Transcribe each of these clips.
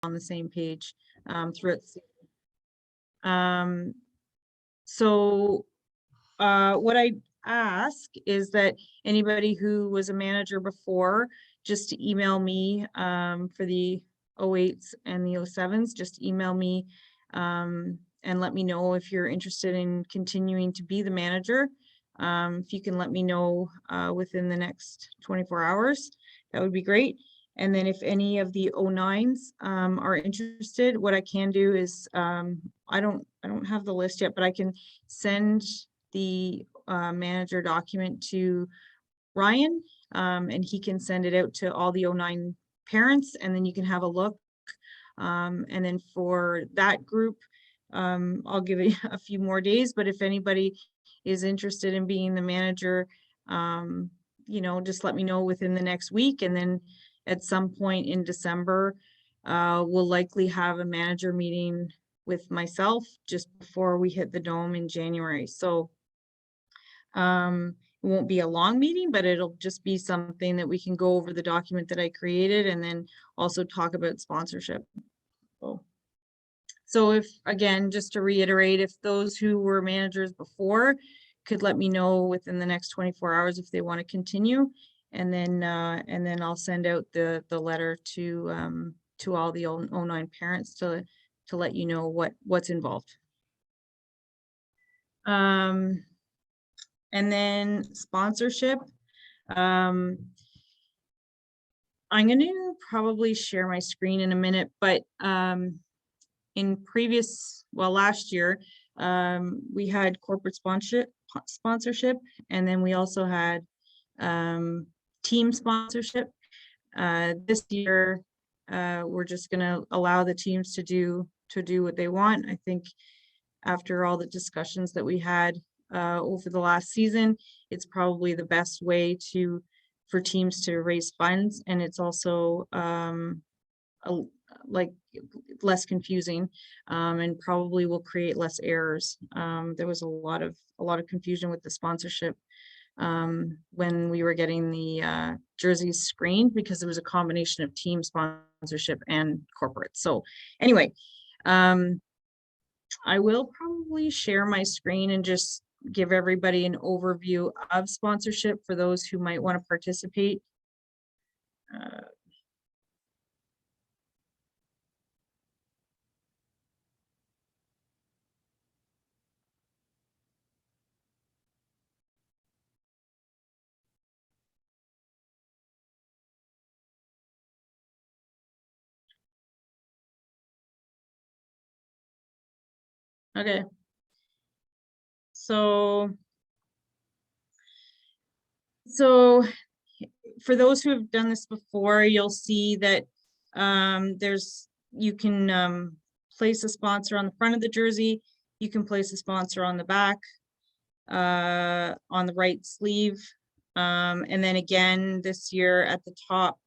on the same page throughout. Um, so what I ask is that anybody who was a manager before, just to email me for the 08s and the 07s, just email me and let me know if you're interested in continuing to be the manager. If you can let me know within the next 24 hours, that would be great. And then if any of the 09s are interested, what I can do is I don't have the list yet, but I can send the manager document to Ryan and he can send it out to all the 09 parents, and then you can have a look. And then for that group, I'll give it a few more days, but if anybody is interested in being the manager, you know, just let me know within the next week. And then at some point in December, we'll likely have a manager meeting with myself just before we hit the dome in January. So it won't be a long meeting, but it'll just be something that we can go over the document that I created and then also talk about sponsorship. So if, again, just to reiterate, if those who were managers before could let me know within the next 24 hours if they want to continue, and then I'll send out the letter to all the 09 parents to let you know what's involved. And then sponsorship. I'm going to probably share my screen in a minute, but in last year, we had corporate sponsorship, and then we also had team sponsorship. This year, we're just going to allow the teams to do what they want. I think after all the discussions that we had over the last season, it's probably the best way for teams to raise funds, and it's also like less confusing and probably will create less errors. There was a lot of confusion with the sponsorship when we were getting the jerseys screened, because it was a combination of team sponsorship and corporate. So anyway, I will probably share my screen and just give everybody an overview of sponsorship for those who might want to participate. Okay. So for those who have done this before, you'll see that you can place a sponsor on the front of the jersey. You can place a sponsor on the back, on the right sleeve. And then again, this year at the top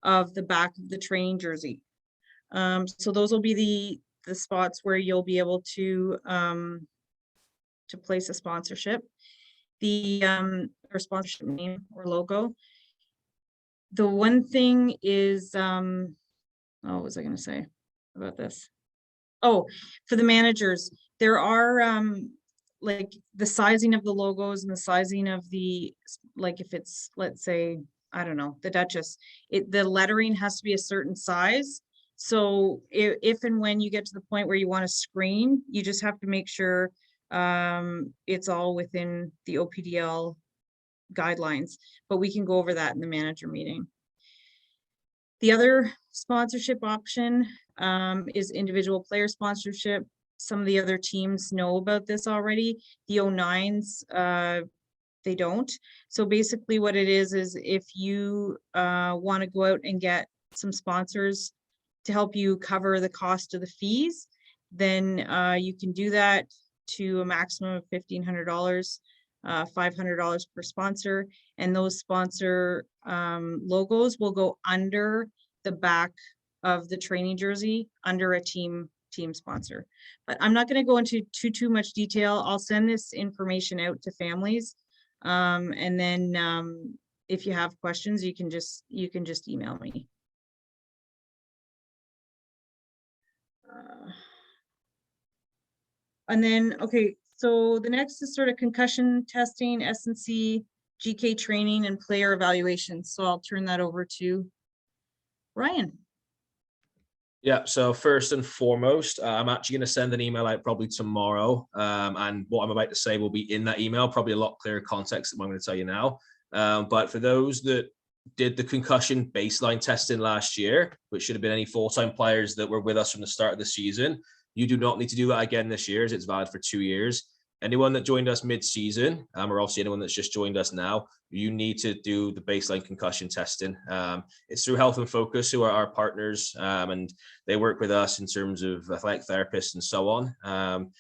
of the back of the training jersey. So those will be the spots where you'll be able to place a sponsorship. Or sponsorship name or logo. The one thing is, what was I going to say about this? Oh, for the managers, there are like the sizing of the logos and the sizing of like if it's, let's say, I don't know, the Duchess, the lettering has to be a certain size. So if and when you get to the point where you want to screen, you just have to make sure it's all within the OPDL guidelines, but we can go over that in the manager meeting. The other sponsorship option is individual player sponsorship. Some of the other teams know about this already. The 09s, they don't. So basically what it is if you want to go out and get some sponsors to help you cover the cost of the fees, then you can do that to a maximum of $1,500. $500 per sponsor, and those sponsor logos will go under the back of the training jersey under a team sponsor. But I'm not going to go into too much detail. I'll send this information out to families, and then if you have questions, you can just email me. And then, okay, so the next is sort of concussion testing, S&C, GK training, and player evaluation. So I'll turn that over to Ryan. Yeah, so first and foremost, I'm actually going to send an email out probably tomorrow. And what I'm about to say will be in that email, probably a lot clearer context than what I'm going to tell you now. But for those that did the concussion baseline testing last year, which should have been any full-time players that were with us from the start of the season, you do not need to do that again this year, as it's valid for 2 years. Anyone that joined us mid-season, or obviously anyone that's just joined us now, you need to do the baseline concussion testing. It's through Health and Focus, who are our partners, and they work with us in terms of athletic therapists and so on.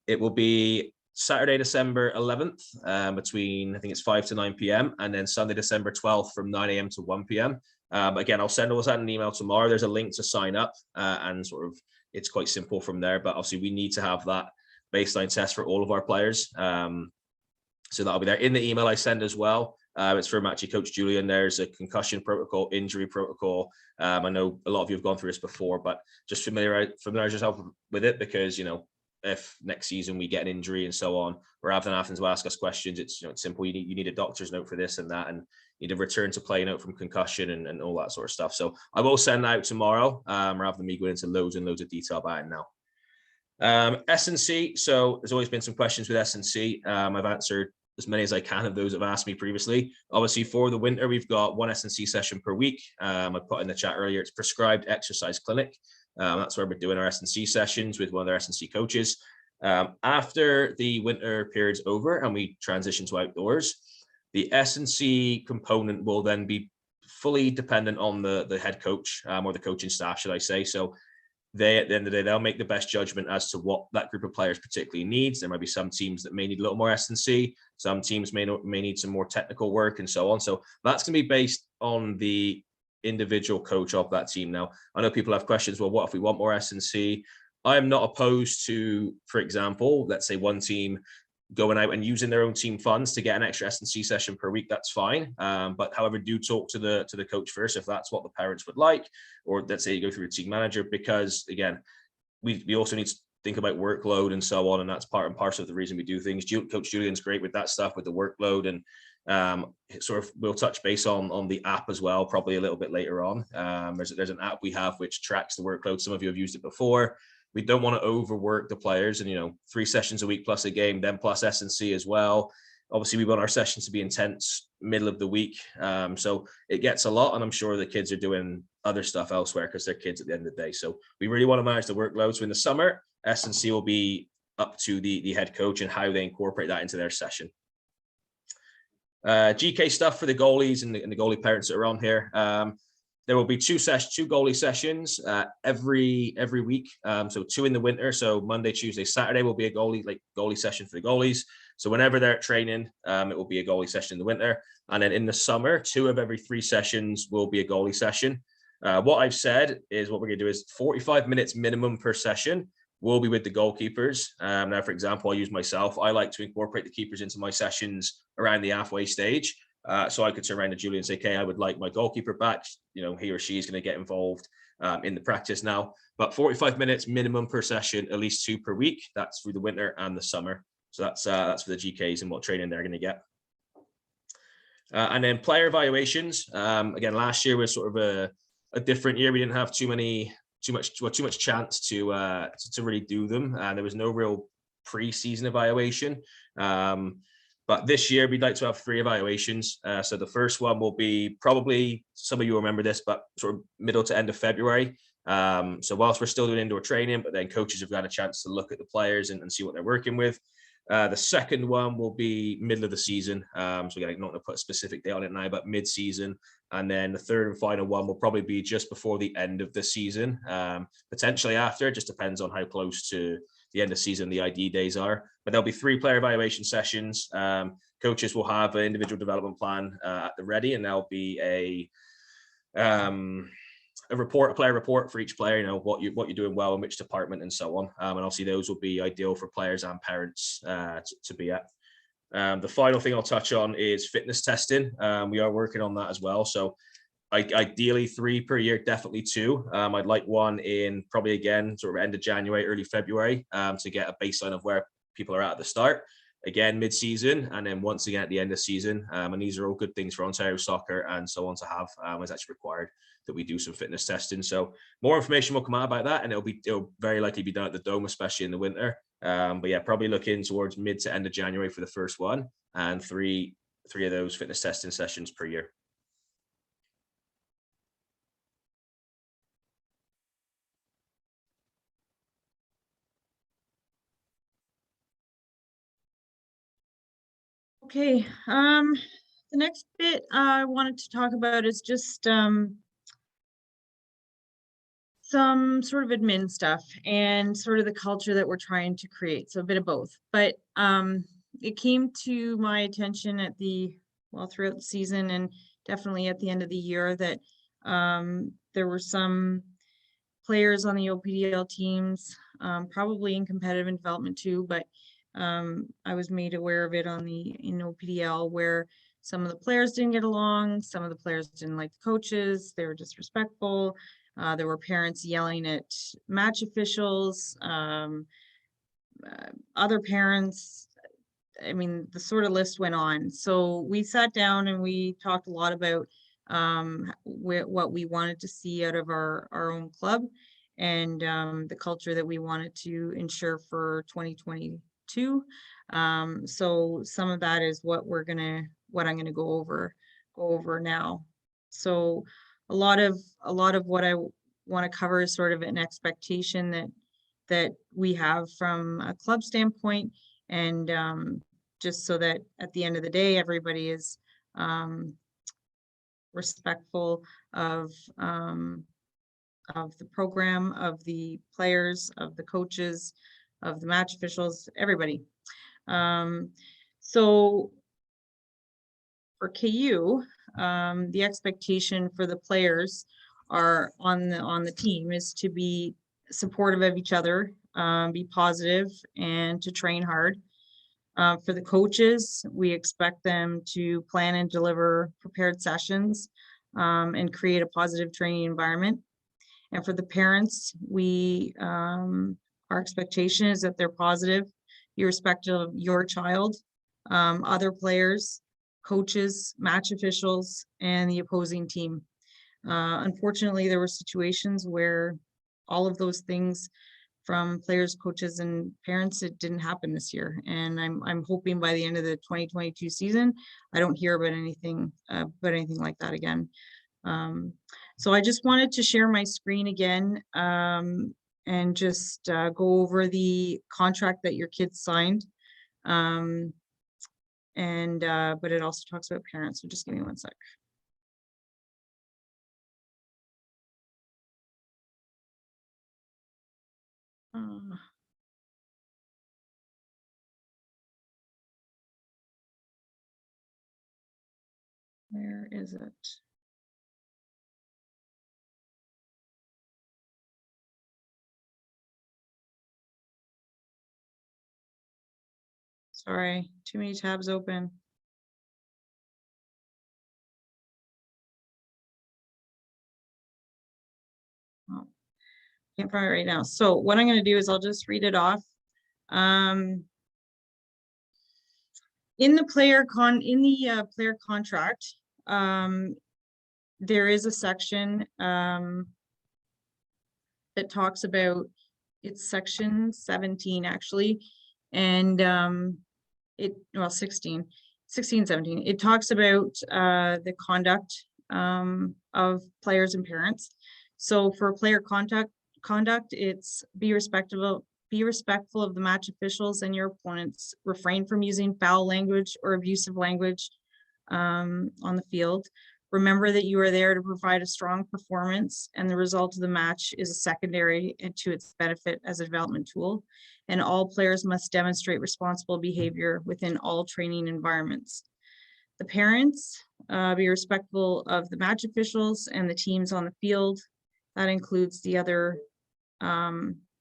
It will be Saturday, December 11th, between, I think it's 5 to 9 p.m. and then Sunday, December 12th from 9 a.m. to 1 p.m. Again, I'll send all that in an email tomorrow. There's a link to sign up, and sort of it's quite simple from there. But obviously, we need to have that baseline test for all of our players. So that'll be there in the email I send as well. It's from actually Coach Julian. There's a concussion protocol, injury protocol. I know a lot of you have gone through this before, but just familiarize yourself with it, because, you know, if next season we get an injury and so on, we're having to ask us questions. It's, you know, it's simple. You need a doctor's note for this and that, and you need a return to play note from concussion and all that sort of stuff. So I will send that out tomorrow, rather than me going into loads and loads of detail about it now. S&C. So there's always been some questions with S&C. I've answered as many as I can of those that have asked me previously. Obviously, for the winter, we've got one S&C session per week. I put in the chat earlier, it's prescribed exercise clinic. That's where we're doing our S&C sessions with one of our S&C coaches. After the winter period's over and we transition to outdoors, the S&C component will then be fully dependent on the head coach, or the coaching staff, should I say. So they, at the end of the day, they'll make the best judgment as to what that group of players particularly needs. There might be some teams that may need a little more S&C. Some teams may need some more technical work and so on. So that's going to be based on the individual coach of that team. Now, I know people have questions. Well, what if we want more S&C? I am not opposed to, for example, let's say one team going out and using their own team funds to get an extra S&C session per week. That's fine. But however, do talk to the coach first if that's what the parents would like, or let's say you go through a team manager, because again, we also need to think about workload and so on, and that's part and parcel of the reason we do things. Coach Julian's great with that stuff, with the workload, and sort of we'll touch base on the app as well, probably a little bit later on. There's an app we have which tracks the workload. Some of you have used it before. We don't want to overwork the players, and, you know, 3 sessions a week plus a game, then plus S&C as well. Obviously, we want our sessions to be intense middle of the week. So it gets a lot, and I'm sure the kids are doing other stuff elsewhere because they're kids at the end of the day. So we really want to manage the workload. So in the summer, S&C will be up to the head coach and how they incorporate that into their session. GK stuff for the goalies and the goalie parents that are on here. There will be two goalie sessions every week. So 2 in the winter. So Monday, Tuesday, Saturday will be a goalie session for the goalies. So whenever they're at training, it will be a goalie session in the winter. And then in the summer, 2 of every 3 sessions will be a goalie session. What I've said is what we're going to do is 45 minutes minimum per session will be with the goalkeepers. Now, for example, I use myself. I like to incorporate the keepers into my sessions around the halfway stage. So I could turn around to Julie and say, okay, I would like my goalkeeper back. You know, he or she is going to get involved in the practice now. But 45 minutes minimum per session, at least 2 per week. That's through the winter and the summer. So that's for the GKs and what training they're going to get. And then player evaluations. Again, last year was sort of a different year. We didn't have too much chance to really do them, and there was no real pre-season evaluation. But this year we'd like to have 3 evaluations. So the first one will be probably, some of you remember this, but sort of middle to end of February. So whilst we're still doing indoor training, but then coaches have got a chance to look at the players and see what they're working with. The second one will be middle of the season. So again, I'm not going to put a specific date on it now, but mid-season. And then the third and final one will probably be just before the end of the season, potentially after. It just depends on how close to the end of season the ID days are. But there'll be 3 player evaluation sessions. Coaches will have an individual development plan at the ready, and there'll be a player report for each player, you know, what you're doing well in which department and so on. And obviously those will be ideal for players and parents to be at. The final thing I'll touch on is fitness testing. We are working on that as well. So Ideally 3 per year, definitely 2. I'd like one in probably again sort of end of January, early February, to get a baseline of where people are at the start. Again, mid-season, and then once again at the end of season. And these are all good things for Ontario soccer and so on to have. It's actually required that we do some fitness testing. So more information will come out about that, and it'll very likely be done at the Dome, especially in the winter. But yeah, probably looking towards mid to end of January for the first one, and three of those fitness testing sessions per year. Okay, the next bit I wanted to talk about is just some sort of admin stuff and sort of the culture that we're trying to create. So a bit of both. But it came to my attention at throughout the season and definitely at the end of the year that there were some players on the OPDL teams, probably in competitive and development too, but I was made aware of it in OPDL where some of the players didn't get along, some of the players didn't like the coaches, they were disrespectful. There were parents yelling at match officials, other parents. I mean, the sort of list went on. So we sat down and we talked a lot about what we wanted to see out of our own club and the culture that we wanted to ensure for 2022. So some of that is what I'm gonna go over now. So a lot of what I want to cover is sort of an expectation that we have from a club standpoint, and just so that at the end of the day, everybody is respectful of the program, of the players, of the coaches, of the match officials, everybody. So for KU, the expectation for the players are on the team is to be supportive of each other, be positive, and to train hard. For the coaches, we expect them to plan and deliver prepared sessions and create a positive training environment. And for the parents, our expectation is that they're positive, irrespective of your child, other players, coaches, match officials, and the opposing team. Unfortunately, there were situations where all of those things from players, coaches, and parents, it didn't happen this year. And I'm hoping by the end of the 2022 season, I don't hear about anything like that again. So I just wanted to share my screen again and just go over the contract that your kids signed. But it also talks about parents. So just give me one sec. Where is it? Sorry, too many tabs open. Oh, can't find it right now. So what I'm going to do is I'll just read it off. In the player contract, there is a section that talks about, it's section 17 actually, and 16, 17. It talks about the conduct of players and parents. So for player conduct, it's be respectful of the match officials and your opponents. Refrain from using foul language or abusive language on the field. Remember that you are there to provide a strong performance, and the result of the match is a secondary to its benefit as a development tool. And all players must demonstrate responsible behavior within all training environments. The parents, be respectful of the match officials and the teams on the field. That includes the other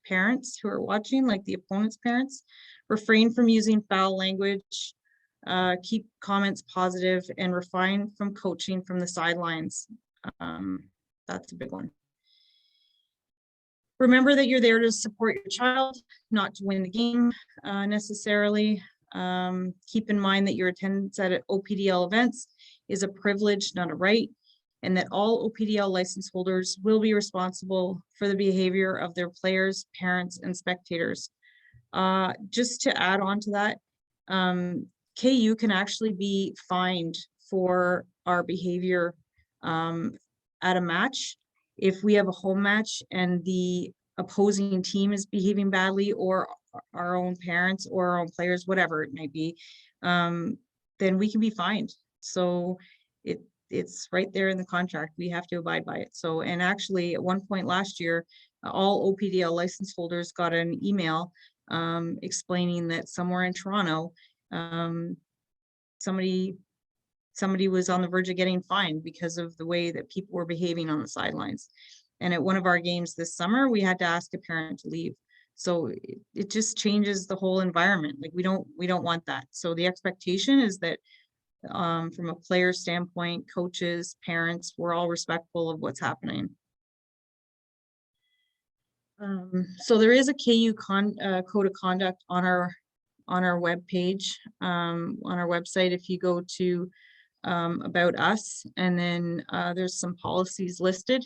parents who are watching, like the opponent's parents. Refrain from using foul language. Keep comments positive and refrain from coaching from the sidelines. That's a big one. Remember that you're there to support your child, not to win the game necessarily. Keep in mind that your attendance at OPDL events is a privilege, not a right, and that all OPDL license holders will be responsible for the behavior of their players, parents, and spectators. Just to add on to that, KU can actually be fined for our behavior at a match if we have a home match and the opposing team is behaving badly, or our own parents or our own players, whatever it might be, then we can be fined. So it's right there in the contract. We have to abide by it. So, and actually at one point last year, all OPDL license holders got an email explaining that somewhere in Toronto, somebody was on the verge of getting fined because of the way that people were behaving on the sidelines. And at one of our games this summer, we had to ask a parent to leave. So it just changes the whole environment. Like we don't want that. So the expectation is that from a player standpoint, coaches, parents, we're all respectful of what's happening. So there is a KU code of conduct on our web page, on our website. If you go to about us, and then there's some policies listed.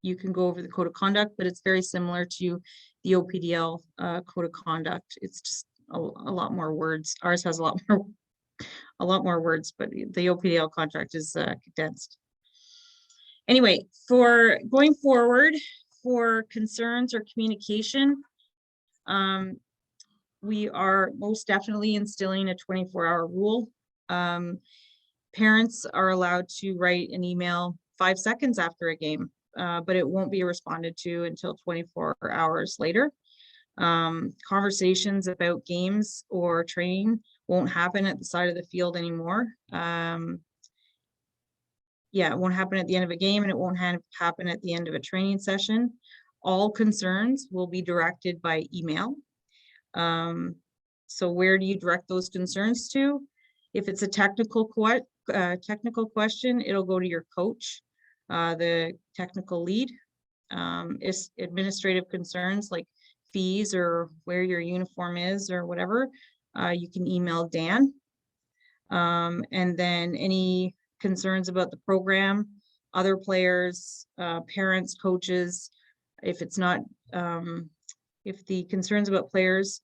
You can go over the code of conduct, but it's very similar to the OPDL code of conduct. It's just a lot more words. Ours has a lot more words, but the OPDL contract is condensed. Anyway, for going forward, for concerns or communication, we are most definitely instilling a 24-hour rule. Parents are allowed to write an email 5 seconds after a game, but it won't be responded to until 24 hours later. Conversations about games or training won't happen at the side of the field anymore. Yeah, it won't happen at the end of a game, and it won't happen at the end of a training session. All concerns will be directed by email. So where do you direct those concerns to? If it's a technical question, it'll go to your coach, the technical lead. It's administrative concerns like fees or where your uniform is or whatever, you can email Dan. And then any concerns about the program, other players, parents, coaches, if it's not, if the concerns about players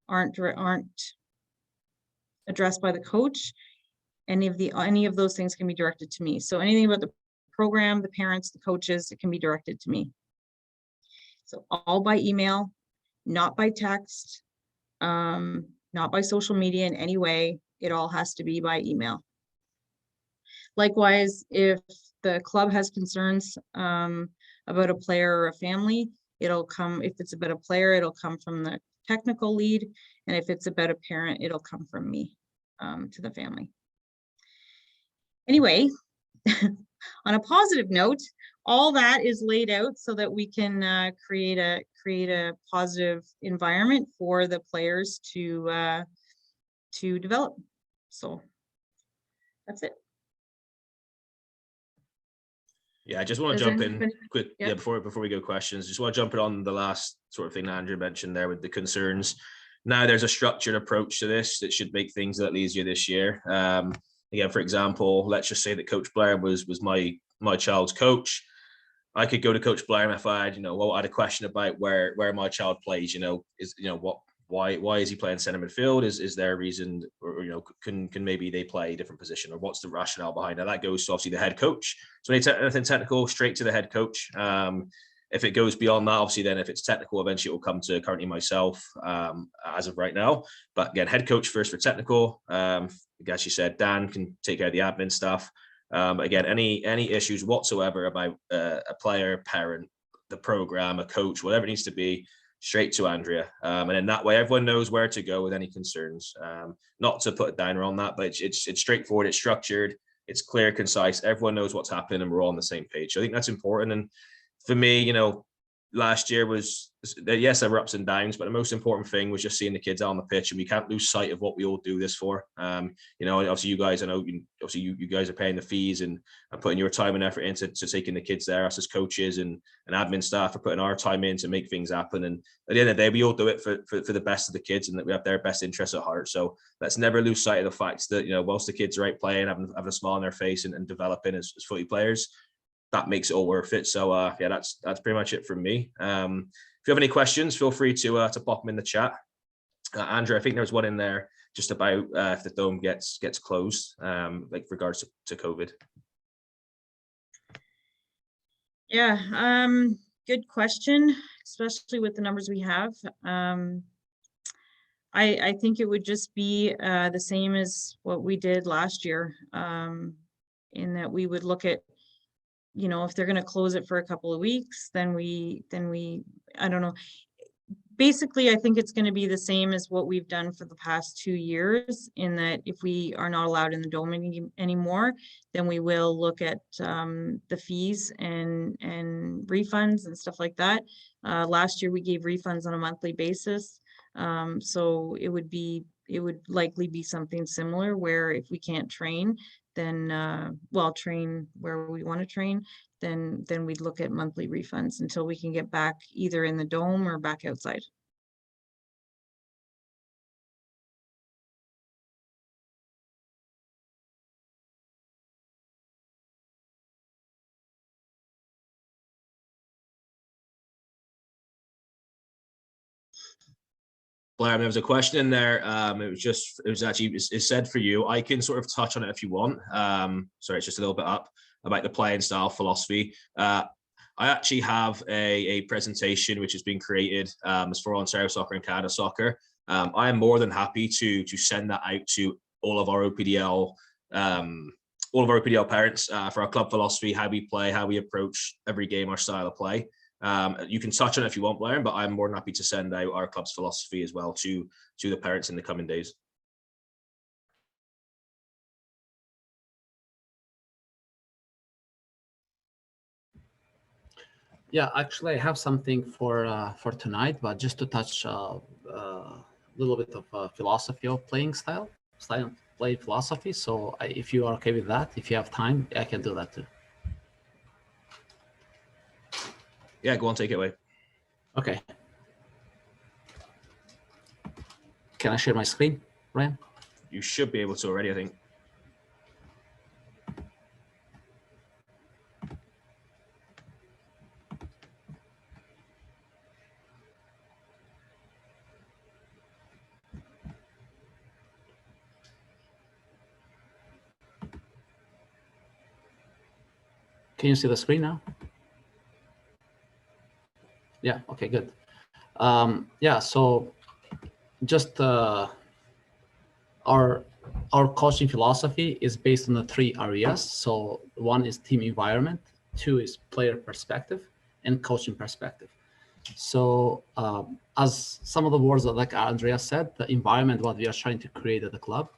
aren't addressed by the coach, any of those things can be directed to me. So anything about the program, the parents, the coaches, it can be directed to me. So all by email, not by text, not by social media in any way. It all has to be by email. Likewise, if the club has concerns about a player or a family, it'll come, if it's about a player, it'll come from the technical lead. And if it's about a parent, it'll come from me to the family. Anyway, on a positive note, all that is laid out so that we can create a positive environment for the players to develop. So that's it. Yeah, I just want to jump in quick. Yeah, before we go questions, just want to jump in on the last sort of thing Andrew mentioned there with the concerns. Now there's a structured approach to this that should make things a little easier this year. Again, for example, let's just say that Coach Blair was my child's coach. I could go to Coach Blair if I had, I had a question about where my child plays, why is he playing center midfield? Is there a reason, or can maybe they play a different position, or what's the rationale behind it? That goes to obviously the head coach. So anything technical, straight to the head coach. If it goes beyond that, obviously, then if it's technical, eventually it will come to currently myself as of right now. But again, head coach first for technical. As you said, Dan can take care of the admin stuff. Again, any issues whatsoever about a player, parent, the program, a coach, whatever it needs to be, straight to Andrea. And in that way, everyone knows where to go with any concerns. Not to put a downer on that, but it's straightforward, it's structured, it's clear, concise. Everyone knows what's happening and we're all on the same page. So I think that's important. And for me, last year was, yes, there were ups and downs, but the most important thing was just seeing the kids out on the pitch, and we can't lose sight of what we all do this for. You know, obviously you guys, I know, obviously you guys are paying the fees and putting your time and effort into taking the kids there. Us as coaches and admin staff are putting our time in to make things happen. And at the end of the day, we all do it for the best of the kids, and that we have their best interests at heart. So let's never lose sight of the fact that, you know, whilst the kids are out playing, having a smile on their face and developing as footy players, that makes it all worth it. So yeah, that's pretty much it from me. If you have any questions, feel free to pop them in the chat. Andrew, I think there's one in there just about if the dome gets closed, like regards to COVID. Yeah, good question, especially with the numbers we have. I think it would just be the same as what we did last year, in that we would look at, you know, if they're going to close it for a couple of weeks, then we, I don't know. Basically, I think it's going to be the same as what we've done for the past 2 years, in that if we are not allowed in the dome anymore, then we will look at the fees and refunds and stuff like that. Last year we gave refunds on a monthly basis. So it would likely be something similar, where if we can't train, then train where we want to train, then we'd look at monthly refunds until we can get back either in the dome or back outside. Blair, there was a question in there. It said for you. I can sort of touch on it if you want. Sorry, it's just a little bit up about the playing style philosophy. I actually have a presentation which has been created as for Ontario Soccer and Canada Soccer. I am more than happy to send that out to all of our OPDL parents for our club philosophy, how we play, how we approach every game, our style of play. You can touch on it if you want, Blair, but I'm more than happy to send out our club's philosophy as well to the parents in the coming days. Yeah, actually, I have something for tonight, but just to touch a little bit of philosophy of playing style play philosophy. So if you are okay with that, if you have time, I can do that too. Yeah, go on, take it away. Okay. Can I share my screen, Ryan? You should be able to already, I think. Can you see the screen now? Yeah, okay, good. Yeah, so just our coaching philosophy is based on the 3 areas. So 1 is team environment, 2 is player perspective, and coaching perspective. So as some of the words that like Andrea said, the environment, what we are trying to create at the club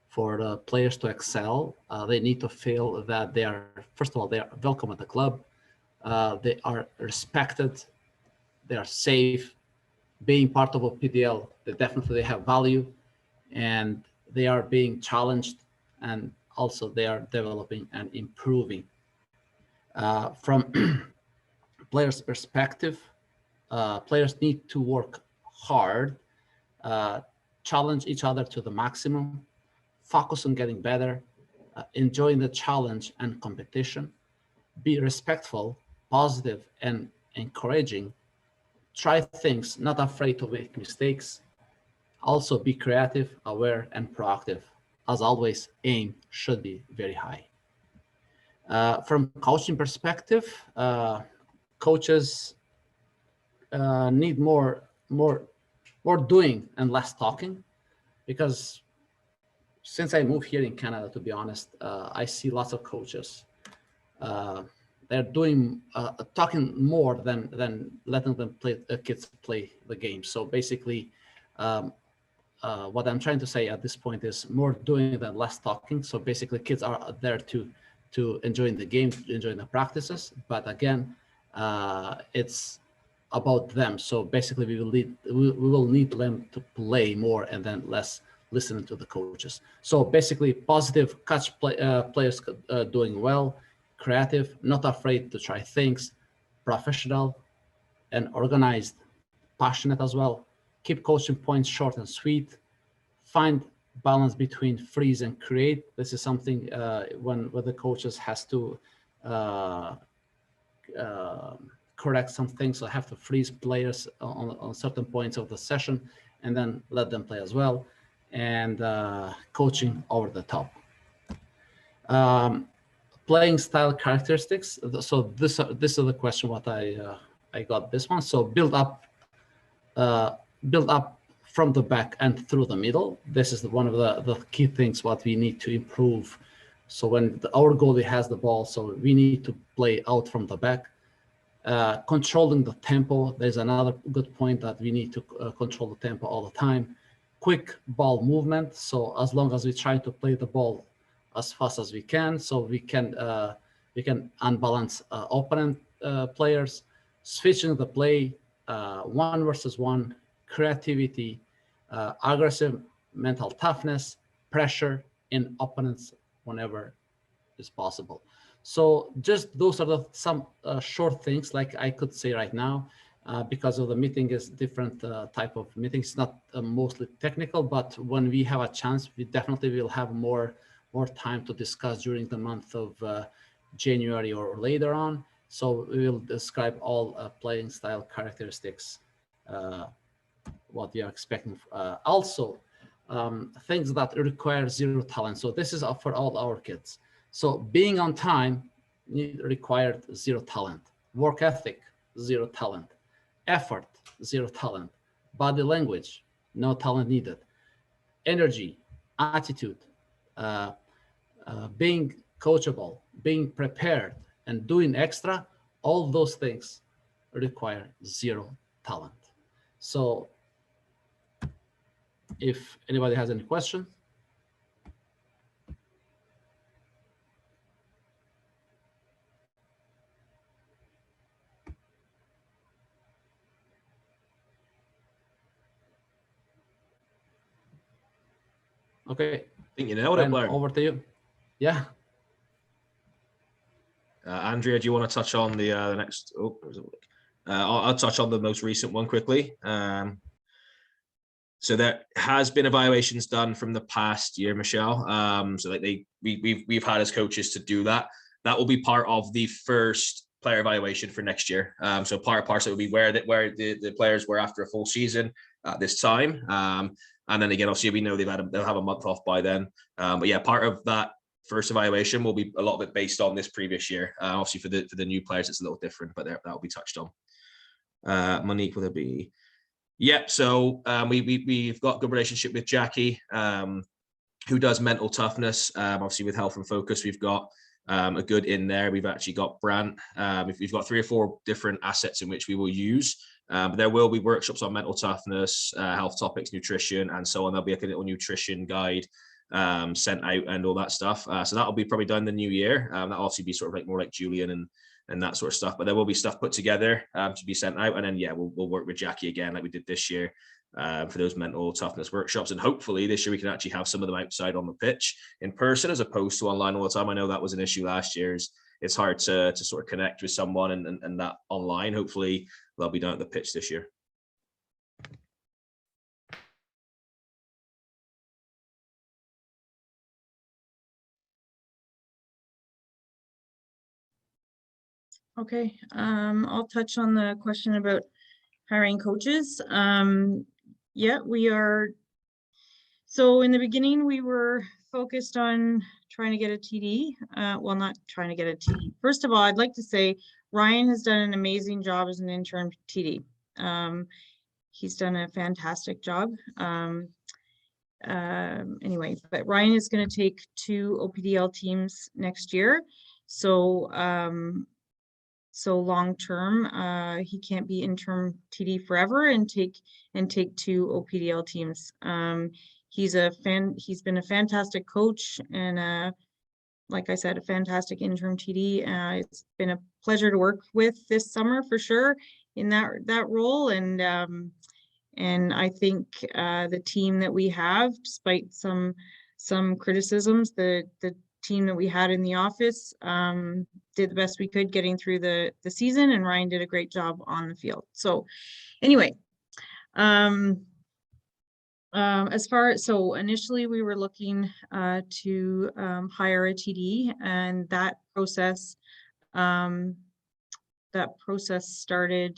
for the players to excel, they need to feel that they are, first of all, they are welcome at the club. They are respected. They are safe. Being part of OPDL, they have value, and they are being challenged, and also they are developing and improving. From players' perspective, players need to work hard, challenge each other to the maximum, focus on getting better, enjoying the challenge and competition, be respectful, positive, and encouraging, try things, not afraid to make mistakes, also be creative, aware, and proactive. As always, aim should be very high. From coaching perspective, coaches need more doing and less talking, because since I moved here in Canada, to be honest, I see lots of coaches. They're doing talking more than letting them kids play the game. So basically, what I'm trying to say at this point is more doing than less talking. So basically, kids are there to enjoying the game, enjoying the practices. But again, it's about them. So basically, we will need them to play more and then less listening to the coaches. So basically, positive players doing well, creative, not afraid to try things, professional and organized, passionate as well. Keep coaching points short and sweet. Find balance between freeze and create. This is something when the coaches has to correct some things. So have to freeze players on certain points of the session and then let them play as well. And coaching over the top. Playing style characteristics. So this is the question what I got this one. So build up from the back and through the middle. This is one of the key things what we need to improve. So when our goalie has the ball, so we need to play out from the back. Controlling the tempo. There's another good point that we need to control the tempo all the time. Quick ball movement. So as long as we try to play the ball as fast as we can, so we can unbalance opponent players. Switching the play, 1 versus 1, creativity, aggressive mental toughness, pressure in opponents whenever is possible. So just those are some short things like I could say right now. Because of the meeting is different type of meetings. It's not mostly technical, but when we have a chance, we definitely will have more time to discuss during the month of January or later on. So we will describe all playing style characteristics, what we are expecting. Also, things that require zero talent. So this is for all our kids. So being on time required zero talent. Work ethic, zero talent. Effort, zero talent. Body language, no talent needed. Energy, attitude, being coachable, being prepared, and doing extra, all those things require zero talent. So if anybody has any questions. Okay. I think you nailed it, Blair. Over to you. Yeah. Andrea, do you want to touch on the next? I'll touch on the most recent one quickly. So there has been evaluations done from the past year, Michelle. So like we've had as coaches to do that. That will be part of the first player evaluation for next year. So part of parcel will be where the players were after a full season at this time. And then again, obviously we know they'll have a month off by then. But yeah, part of that first evaluation will be a lot of it based on this previous year. Obviously for the new players, it's a little different, but that will be touched on. Monique, will there be? Yeah, so we've got a good relationship with Jackie, who does mental toughness. Obviously with Health and Focus, we've got a good in there. We've actually got Brant. We've got 3 or 4 different assets in which we will use. But there will be workshops on mental toughness, health topics, nutrition, and so on. There'll be like a little nutrition guide sent out and all that stuff. So that'll be probably done in the new year. That'll obviously be sort of like more like Julian and that sort of stuff. But there will be stuff put together to be sent out. And then, yeah, we'll work with Jackie again like we did this year for those mental toughness workshops. And hopefully this year we can actually have some of them outside on the pitch in person as opposed to online all the time. I know that was an issue last year. It's hard to sort of connect with someone and that online. Hopefully they'll be done at the pitch this year. Okay, I'll touch on the question about hiring coaches. Yeah, we are. So in the beginning, we were focused on trying to get a TD. Well, not trying to get a TD. First of all, I'd like to say Ryan has done an amazing job as an interim TD. He's done a fantastic job. Anyway, but Ryan is going to take 2 OPDL teams next year. So long term, he can't be interim TD forever and take 2 OPDL teams. He's been a fantastic coach and like I said, a fantastic interim TD. It's been a pleasure to work with this summer for sure that role, and I think the team that we have, despite some criticisms, the team that we had in the office did the best we could getting through the season, and Ryan did a great job on the field. So anyway, so initially we were looking to hire a TD, and that process started,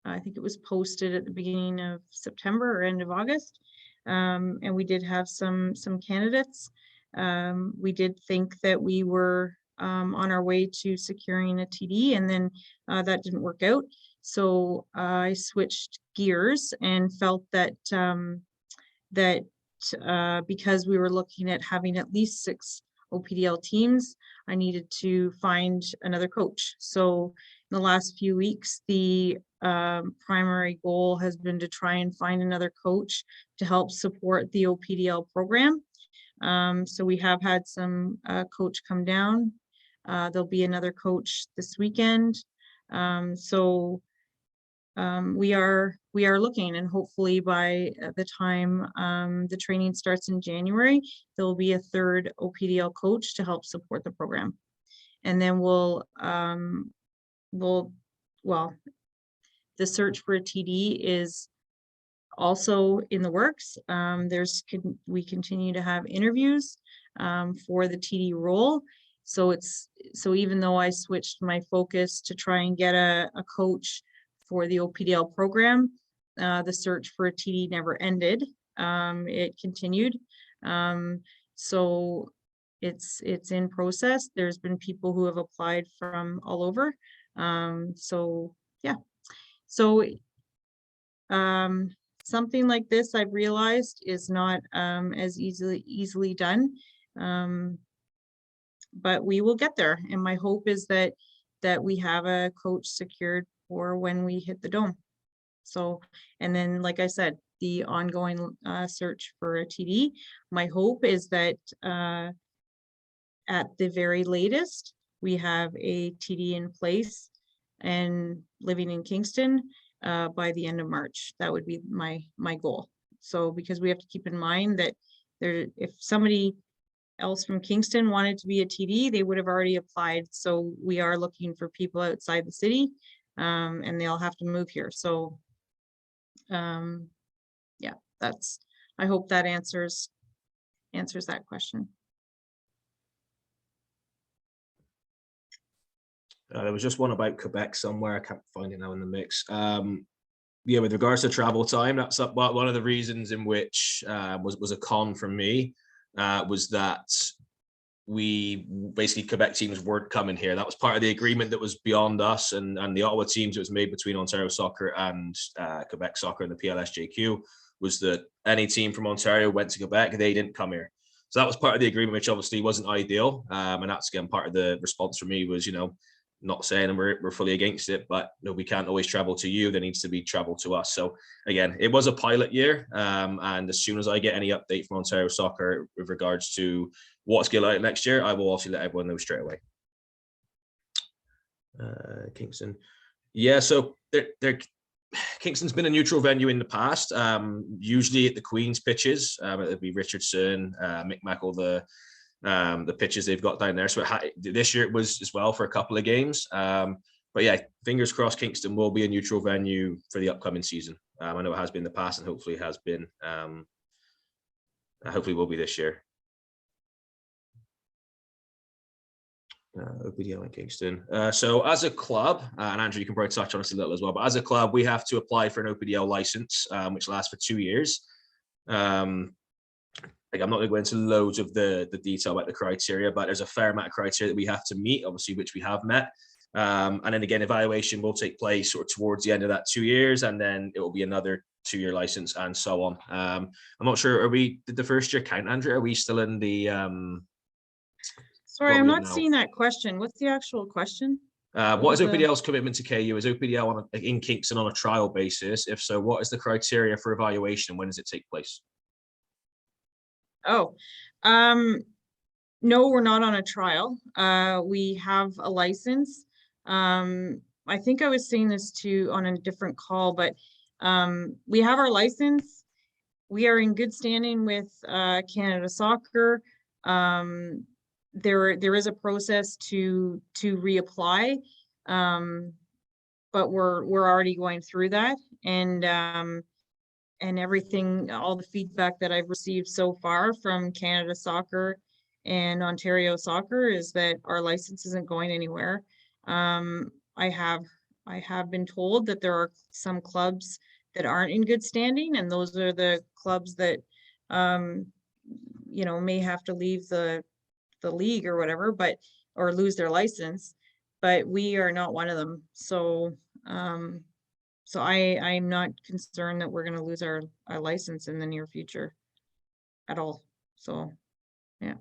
I think it was posted at the beginning of September or end of August. And we did have some candidates. We did think that we were on our way to securing a TD, and then that didn't work out. So I switched gears and felt that because we were looking at having at least 6 OPDL teams, I needed to find another coach. So in the last few weeks, the primary goal has been to try and find another coach to help support the OPDL program. So we have had some coach come down. There'll be another coach this weekend. We are looking, and hopefully by the time the training starts in January, there will be a 3rd OPDL coach to help support the program. And then the search for a TD is also in the works. We continue to have interviews for the TD role. So even though I switched my focus to try and get a coach for the OPDL program, the search for a TD never ended. It continued. So it's in process. There's been people who have applied from all over. So yeah. So something like this, I've realized, is not as easily done. But we will get there. And my hope is that we have a coach secured for when we hit the dome. So, and then, like I said, the ongoing search for a TD, my hope is that at the very latest, we have a TD in place and living in Kingston by the end of March. That would be my goal. So, because we have to keep in mind that if somebody else from Kingston wanted to be a TD, they would have already applied. So we are looking for people outside the city, and they'll have to move here. So yeah, I hope that answers that question. There was just one about Quebec somewhere. I can't find it now in the mix. Yeah, with regards to travel time, that's one of the reasons in which was a con for me. Was that we basically Quebec teams weren't coming here. That was part of the agreement that was beyond us and the Ottawa teams. It was made between Ontario Soccer and Quebec Soccer and the PLSJQ, was that any team from Ontario went to Quebec, they didn't come here. So that was part of the agreement, which obviously wasn't ideal. And that's, again, part of the response for me was, not saying we're fully against it, but we can't always travel to you. There needs to be travel to us. So again, it was a pilot year. And as soon as I get any update from Ontario Soccer with regards to what's going to like next year, I will also let everyone know straight away. Kingston. Yeah, so Kingston's been a neutral venue in the past, usually at the Queen's pitches. It'd be Richardson, Micmac, the pitches they've got down there. So this year it was as well for a couple of games. But yeah, fingers crossed Kingston will be a neutral venue for the upcoming season. I know it has been in the past, and hopefully it has been. Hopefully will be this year. OPDL in Kingston. So as a club, and Andrew, you can probably touch on this a little as well, but as a club, we have to apply for an OPDL license, which lasts for 2 years. I'm not going to go into loads of the detail about the criteria, but there's a fair amount of criteria that we have to meet, obviously, which we have met. And then again, evaluation will take place sort of towards the end of that 2 years, and then it will be another 2-year license and so on. I'm not sure, did the first year count, Andrew? Are we still in the... Sorry, I'm not seeing that question. What's the actual question? What is OPDL's commitment to KU? Is OPDL in Kingston on a trial basis? If so, what is the criteria for evaluation? When does it take place? Oh, no, we're not on a trial. We have a license. I I think I was saying this on a different call, but we have our license. We are in good standing with Canada Soccer. There is a process to reapply, but we're already going through that, and everything, all the feedback that I've received so far from Canada Soccer and Ontario Soccer is that our license isn't going anywhere. I have been told that there are some clubs that aren't in good standing, and those are the clubs that may have to leave the league or whatever, or lose their license, but we are not one of them. So I'm not concerned that we're going to lose our license in the near future at all. So, yeah.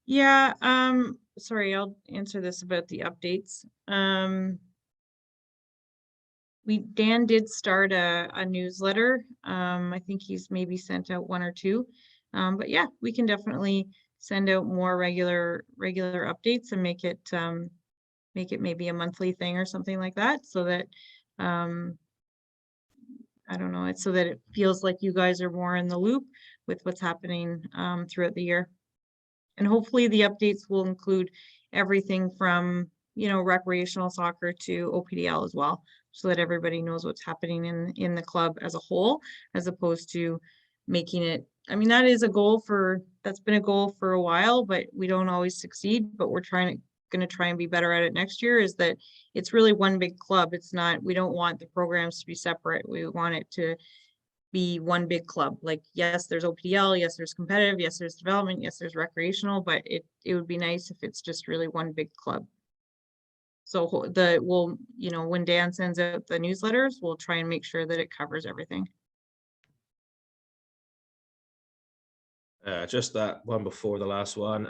Yeah, sorry, I'll answer this about the updates. Dan did start a newsletter. I think he's maybe sent out one or two. But yeah, we can definitely send out more regular updates and make it maybe a monthly thing or something like that, so that I don't know, it's so that it feels like you guys are more in the loop with what's happening throughout the year. And hopefully the updates will include everything from, recreational soccer to OPDL as well, so that everybody knows what's happening in the club as a whole, as opposed to making it, I mean, that's been a goal for a while, but we don't always succeed, but we're going to try and be better at it next year, is that it's really one big club. It's not, we don't want the programs to be separate. We want it to be one big club. Like, yes, there's OPDL, yes, there's competitive, yes, there's development, yes, there's recreational, but it would be nice if it's just really one big club. So when Dan sends out the newsletters, we'll try and make sure that it covers everything. Just that one before the last one.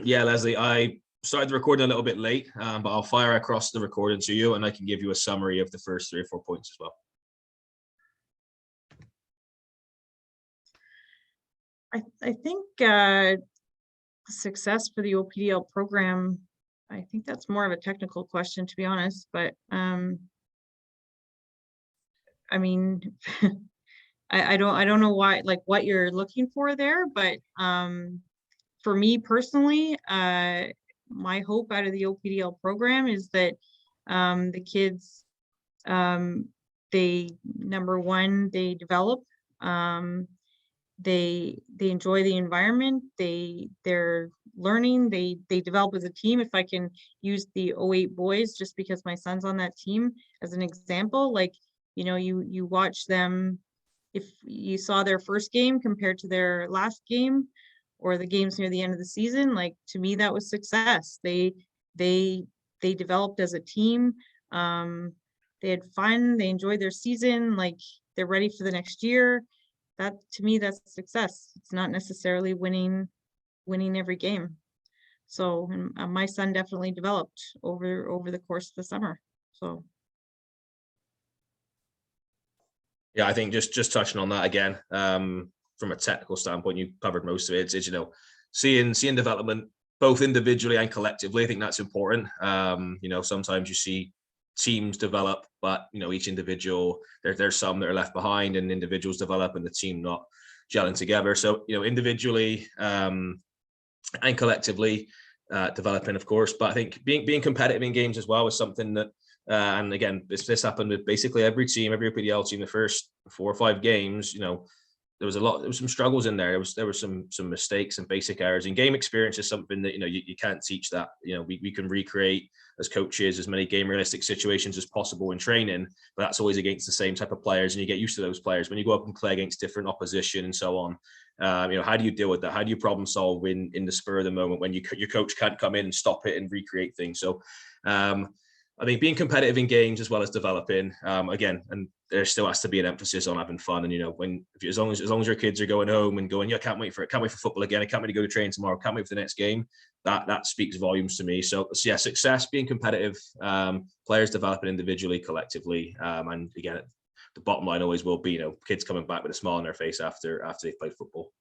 Yeah, Leslie, I started the recording a little bit late, but I'll fire across the recording to you, and I can give you a summary of the first 3 or 4 points as well. I think success for the OPDL program, I think that's more of a technical question, to be honest, but I mean, I don't know why, like, what you're looking for there, but for me personally, my hope out of the OPDL program is that the kids, number one, they develop, they enjoy the environment, they're learning, they develop as a team. If I can use the 08 boys, just because my son's on that team as an example, like, you watch them, if you saw their first game compared to their last game, or the games near the end of the season, like, to me, that was success. They developed as a team. They had fun, they enjoyed their season, like, they're ready for the next year. That, to me, that's success. It's not necessarily winning every game. So, my son definitely developed over the course of the summer. So yeah, I think just touching on that again, from a technical standpoint, you covered most of it. It's seeing development both individually and collectively. I think that's important. Sometimes you see teams develop, but each individual, there's some that are left behind, and individuals develop and the team not gelling together. So individually and collectively developing, of course, but I think being competitive in games as well is something that and again, this happened with basically every every OPDL team. The first 4 or 5 games, there was some struggles in there. There were some mistakes and basic errors. And game experience is something that you can't teach that. We can recreate as coaches as many game realistic situations as possible in training, but that's always against the same type of players, and you get used to those players when you go up and play against different opposition and so on. How do you deal with that? How do you problem solve in the spur of the moment when your coach can't come in and stop it and recreate things? So I think being competitive in games as well as developing, again, and there still has to be an emphasis on having fun. And as long as your kids are going home and going, yeah, I can't wait for football again. I can't wait to go to training tomorrow. Can't wait for the next game. that speaks volumes to me. So yeah, success, being competitive, players developing individually, collectively, and again, the bottom line always will be, kids coming back with a smile on their face after they've played football.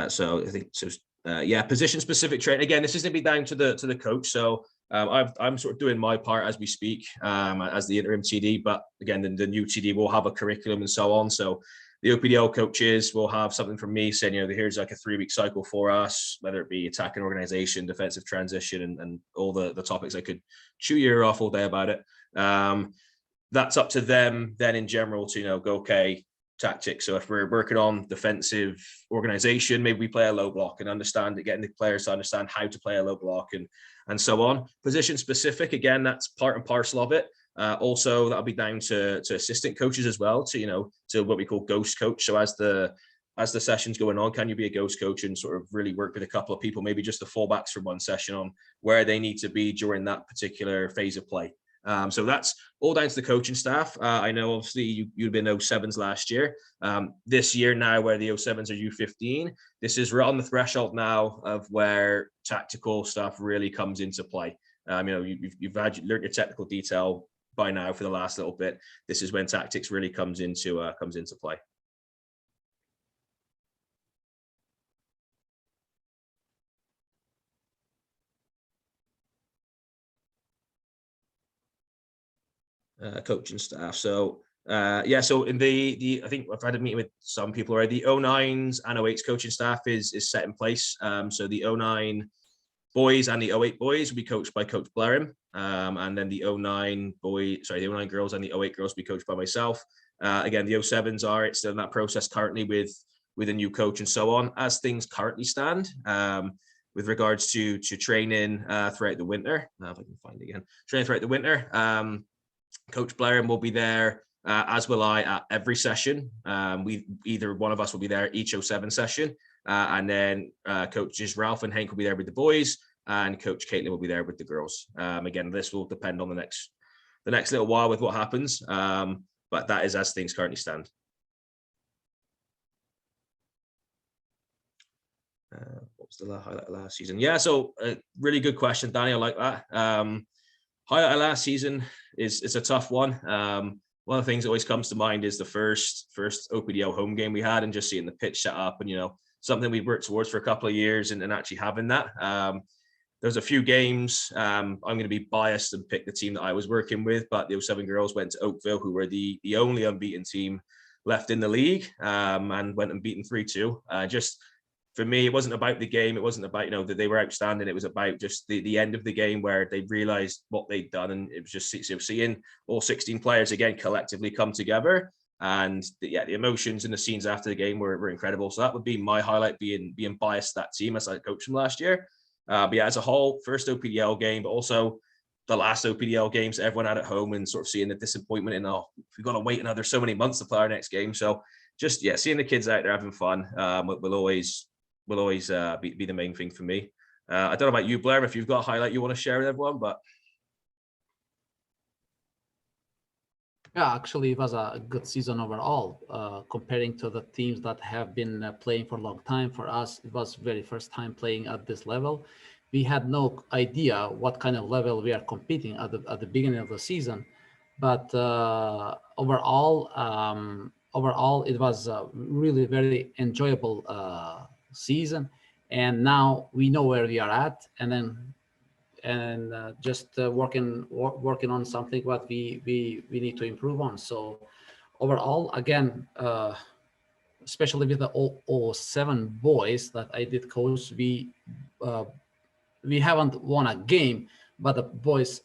So I think yeah, position specific training. Again, this is going to be down to the coach. So I'm sort of doing my part as we speak, as the interim TD. But again, the new TD will have a curriculum and so on. So the OPDL coaches will have something from me saying, here's like a 3-week cycle for us, whether it be attacking organization, defensive transition, and all the topics. I could chew your ear off all day about it. That's up to them then in general to go, okay, tactics. So if we're working on defensive organization, maybe we play a low block and getting the players to understand how to play a low block and so on. Position specific, again, that's part and parcel of it. Also, that'll be down to assistant coaches as well, to what we call ghost coach. So as the session's going on, can you be a ghost coach and sort of really work with a couple of people, maybe just the fullbacks for one session, on where they need to be during that particular phase of play. So that's all down to the coaching staff. I know obviously you've been 07s last year. This year now, where the 07s are U15, this is right on the threshold now of where tactical stuff really comes into play. You've learned your technical detail by now for the last little bit. This is when tactics really comes into play. Coaching staff. So so in I think I've had a meeting with some people already. The 09s and 08s coaching staff is set in place. So the 09 boys and the 08 boys will be coached by Coach Blarim, and then the 09 girls and the 08 girls will be coached by myself. Again, the 07s it's still in that process currently with a new coach and so on. As things currently stand, with regards to training throughout the winter, if I can find it again, training throughout the winter. Coach Blair will be there, as will I, at every session. Either one of us will be there each 07 session, and then coaches Ralph and Hank will be there with the boys, and Coach Caitlin will be there with the girls. Again, this will depend on the next little while with what happens, but that is as things currently stand. What was the highlight of last season? Yeah, so really good question, Danny. I like that. Highlight of last season is a tough one. One of the things that always comes to mind is the first OPDL home game we had, and just seeing the pitch set up, and something we've worked towards for a couple of years, and actually having that. There's a few games. I'm going to be biased and pick the team that I was working with, but the 07 girls went to Oakville, who were the only unbeaten team left in the league, and went and beaten 3-2. Just for me, it wasn't about the game. It wasn't about, that they were outstanding. It was about just the end of the game, where they realized what they'd done. And it was just seeing all 16 players again collectively come together. And the emotions and the scenes after the game were incredible. So that would be my highlight, being biased to that team as I coached them last year. But yeah, as a whole, first OPDL game, but also the last OPDL games everyone had at home, and sort of seeing the disappointment in, we've got to wait another so many months to play our next game. So just, seeing the kids out there having fun will always be the main thing for me. I don't know about you, Blair, if you've got a highlight you want to share with everyone, but. Yeah, actually, it was a good season overall. Comparing to the teams that have been playing for a long time, for us, it was very first time playing at this level. We had no idea what kind of level we are competing at the beginning of the season, but overall, it was a really very enjoyable season. And now we know where we are at, and just working on something what we need to improve on. So overall, again, especially with the 07 boys that I did coach, we haven't won a game, but the boys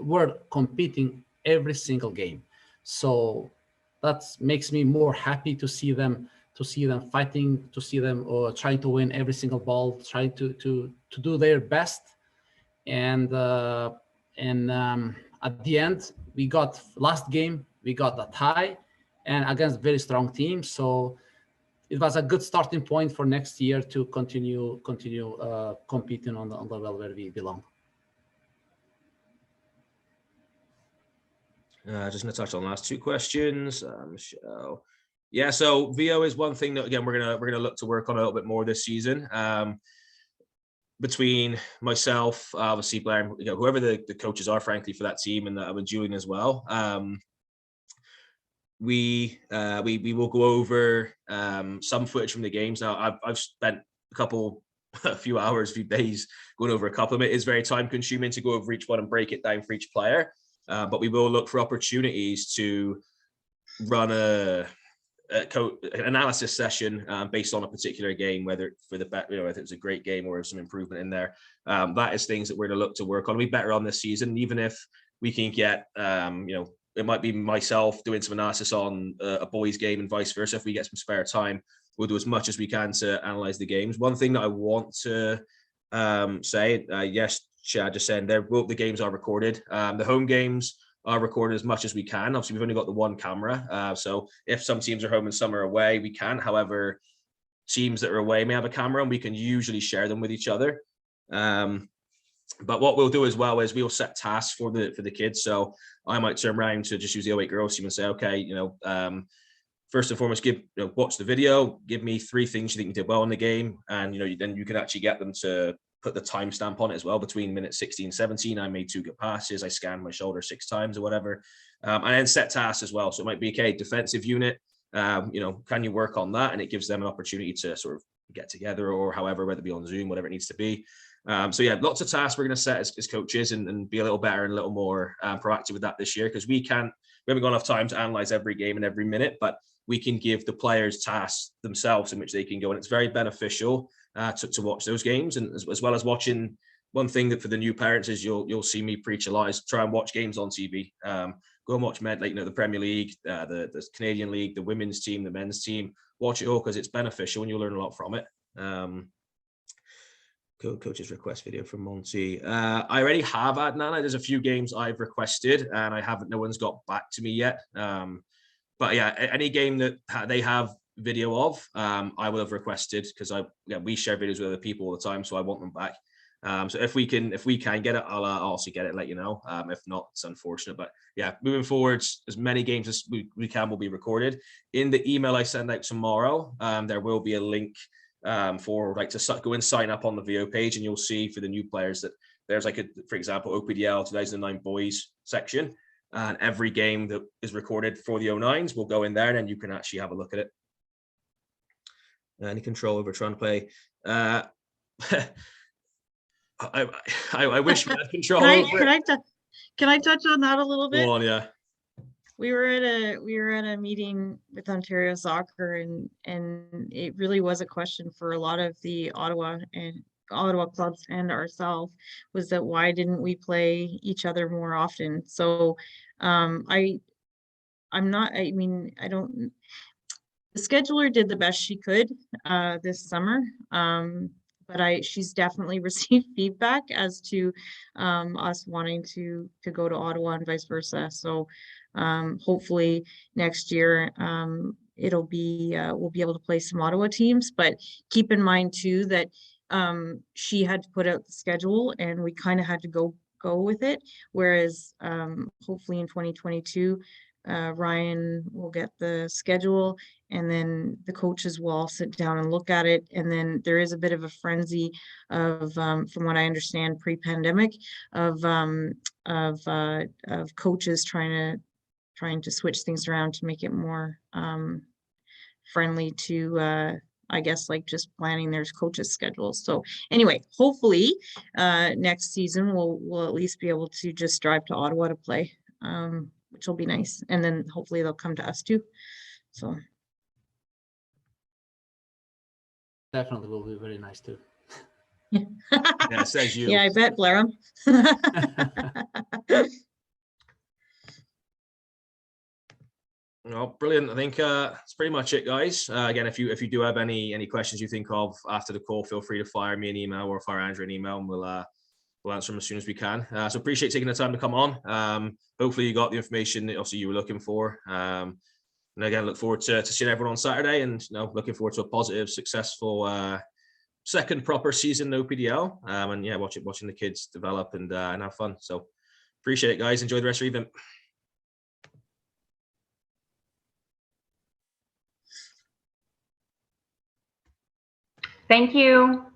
were competing every single game. So that makes me more happy to see them fighting, to see them trying to win every single ball, trying to do their best. And at the end, last game we got a tie, and against very strong teams. So it was a good starting point for next year to continue competing on the level where we belong. Just going to touch on the last two questions. Michelle. Yeah, so VO is one thing that again we're gonna look to work on a little bit more this season. Between myself, obviously Blair, and, whoever the coaches are, frankly, for that team, and that I'm doing as well. We will go over some footage from the games. Now I've spent a few hours, few days going over a couple of them. It is very time consuming to go over each one and break it down for each player. But we will look for opportunities to run an analysis session based on a particular game, whether whether it's a great game or some improvement in there. That is things that we're going to look to work on. We'll be better on this season, even if we can get, it might be myself doing some analysis on a boys game and vice versa. If we get some spare time, we'll do as much as we can to analyze the games. One thing that I want to say, yes, Chad just saying the games are recorded. The home games are recorded as much as we can. Obviously, we've only got the one camera. So if some teams are home and some are away, we can. However, teams that are away may have a camera and we can usually share them with each other. But what we'll do as well is we'll set tasks for the kids. So I might turn around to just use the 08 girls team and say, okay, first and foremost, watch the video, give me 3 things you think you did well in the game. And, then you can actually get them to put the timestamp on it as well. Between minutes 16 and 17, I made 2 good passes. I scanned my shoulder 6 times or whatever. And then set tasks as well. So it might be, okay, defensive unit, can you work on that? And it gives them an opportunity to sort of get together or however, whether it be on Zoom, whatever it needs to be. So yeah, lots of tasks we're going to set as coaches and be a little better and a little more proactive with that this year, because we haven't got enough time to analyze every game and every minute, but we can give the players tasks themselves in which they can go. And it's very beneficial to watch those games. And as well as watching, one thing that for the new parents is you'll see me preach a lot is try and watch games on TV. Go and watch the Premier League, the Canadian League, the women's team, the men's team. Watch it all because it's beneficial and you'll learn a lot from it. Coach's request video from Monty. I already have Adnan. There's a few games I've requested and no one's got back to me yet. But yeah, any game that they have video of, I will have requested, because we share videos with other people all the time, so I want them back. So if we can get it, I'll also get it, let you know. If not, it's unfortunate. But yeah, moving forward, as many games as we can will be recorded. In the email I send out tomorrow, there will be a link for to go and sign up on the VO page, and you'll see for the new players that there's for example, OPDL 2009 boys section, and every game that is recorded for the 09s will go in there, and then you can actually have a look at it. Any control over trying to play? I wish we had control. Can I touch on that a little bit? Go on, yeah. We were at a meeting with Ontario Soccer, and it really was a question for a lot of the Ottawa clubs and ourselves, was that why didn't we play each other more often? So the scheduler did the best she could this summer, but she's definitely received feedback as to us wanting to go to Ottawa and vice versa. So hopefully next year we'll be able to play some Ottawa teams, but keep in mind too that she had to put out the schedule and we kind of had to go with it, whereas hopefully in 2022 Ryan will get the schedule, and then the coaches will all sit down and look at it. And then there is a bit of a frenzy of, from what I understand, pre-pandemic of coaches trying to switch things around to make it more friendly to, I guess, just planning their coaches' schedules. So anyway, hopefully next season we'll at least be able to just drive to Ottawa to play. Which will be nice, and then hopefully they'll come to us too. So definitely will be very nice too. Yeah, says you. Yeah, I bet, Blair. Well, brilliant. I think that's pretty much it, guys. Again, if you do have any questions you think of after the call, feel free to fire me an email or fire Andrew an email, and we'll answer them as soon as we can. So appreciate taking the time to come on. Hopefully you got the information that obviously you were looking for. And again, look forward to seeing everyone on Saturday, and looking forward to a positive, successful second proper season in OPDL. And yeah, watching the kids develop and have fun. So appreciate it, guys. Enjoy the rest of your evening. Thank you.